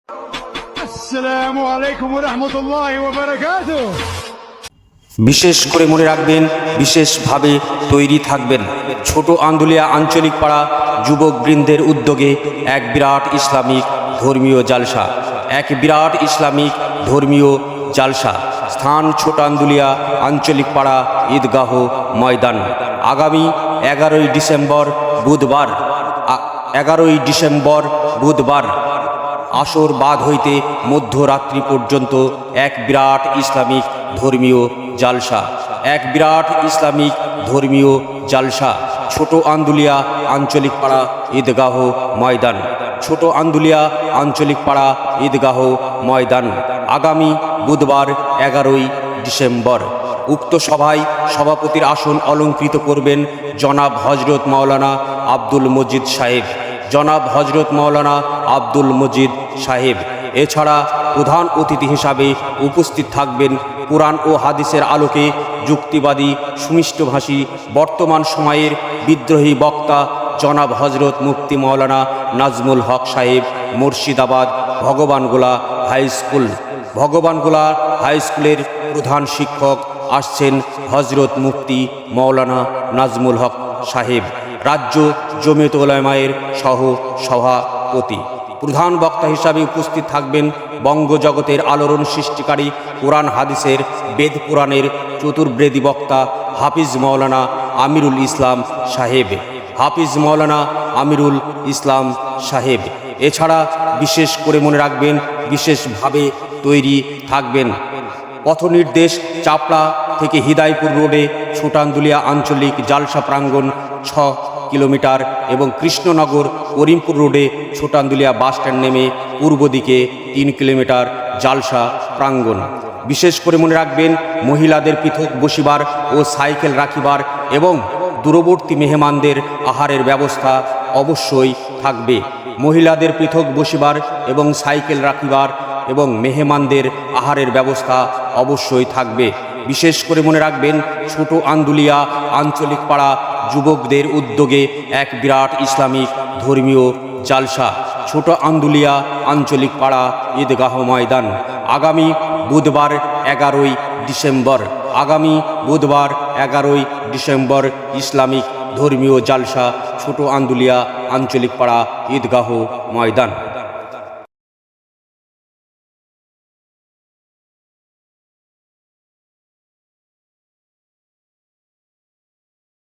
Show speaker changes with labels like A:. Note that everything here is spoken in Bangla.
A: আসসালামু আলাইকুম ওয়া রাহমাতুল্লাহি ওয়া বারাকাতুহু।
B: বিশেষ করে মনে রাখবেন, বিশেষভাবে তৈরি থাকবেন। ছোট আন্দুলিয়া আঞ্চলিক পাড়া যুবকবৃন্দের উদ্যোগে এক বিরাট ইসলামিক ধর্মীয় জালসা। এক বিরাট ইসলামিক ধর্মীয় জালসা। স্থান ছোট আন্দুলিয়া আঞ্চলিক পাড়া ঈদগাহ ময়দান। আগামী 11ই ডিসেম্বর বুধবার 11ই ডিসেম্বর বুধবার আসর বাদ হইতে মধ্যরাত্রি পর্যন্ত এক বিরাট ইসলামিক ধর্মীয় জালসা। এক বিরাট ইসলামিক ধর্মীয় জালসা। ছোট আন্দুলিয়া আঞ্চলিক পাড়া ঈদগাহ ময়দান। ছোট আন্দুলিয়া আঞ্চলিক পাড়া ঈদগাহ ময়দান। আগামী বুধবার 11ই ডিসেম্বর। উক্ত সভায় সভাপতির আসন অলঙ্কৃত করবেন জনাব হজরত মাওলানা আব্দুল মজিদ সাহেব। জনাব হজরত মাওলানা আব্দুল মজিদ সাহেব। এছাড়া প্রধান অতিথি হিসাবে উপস্থিত থাকবেন কুরআন ও হাদিসের আলোকে যুক্তিবাদী সুমিষ্টভাষী বর্তমান সময়ের বিদ্রোহী বক্তা জনাব হজরত মুফতি মাওলানা নাজমুল হক সাহেব, Murshidabad Bhagwangola high school. Bhagwangola high স্কুলের প্রধান শিক্ষক আসছেন হজরত মুফতি মাওলানা নাজমুল হক সাহেব, রাজ্য জমিয়ত উলামায়ের সহ সভাপতি। প্রধান বক্তা হিসাবে উপস্থিত থাকবেন বঙ্গজগতের আলোড়ন সৃষ্টিকারী কোরআন হাদিসের বেদ পুরাণের চতুর্বেদী বক্তা হাফিজ মাওলানা আমিরুল ইসলাম সাহেব। হাফিজ মাওলানা আমিরুল ইসলাম সাহেব। এছাড়া বিশেষ করে মনে রাখবেন, বিশেষভাবে তৈরি থাকবেন। পথনির্দেশ চাপড়া থেকে হিদাইপুর রোডে ছোটান্দুলিয়া আঞ্চলিক জালসা প্রাঙ্গণ 6 কিলোমিটার এবং কৃষ্ণনগর করিমপুর রোডে ছোটান্দুলিয়া বাসস্ট্যান্ড নেমে পূর্ব দিকে 3 কিলোমিটার জালসা প্রাঙ্গণ। বিশেষ করে মনে রাখবেন, মহিলাদের পৃথক বসিবার ও সাইকেল রাখিবার এবং দূরবর্তী মেহমানদের আহারের ব্যবস্থা অবশ্যই থাকবে। মহিলাদের পৃথক বসিবার এবং সাইকেল রাখিবার এবং মেহমানদের আহারের ব্যবস্থা অবশ্যই থাকবে। বিশেষ করে মনে রাখবেন, ছোট আন্দুলিয়া আঞ্চলিক পাড়া যুবকদের উদ্যোগে এক বিরাট ইসলামিক ধর্মীয় জালসা। ছোট আন্দুলিয়া আঞ্চলিক পাড়া ঈদগাহ ময়দান। আগামী বুধবার 11ই ডিসেম্বর। আগামী বুধবার 11ই ডিসেম্বর ইসলামিক ধর্মীয় জালসা, ছোট আন্দুলিয়া আঞ্চলিক পাড়া ঈদগাহ ময়দান।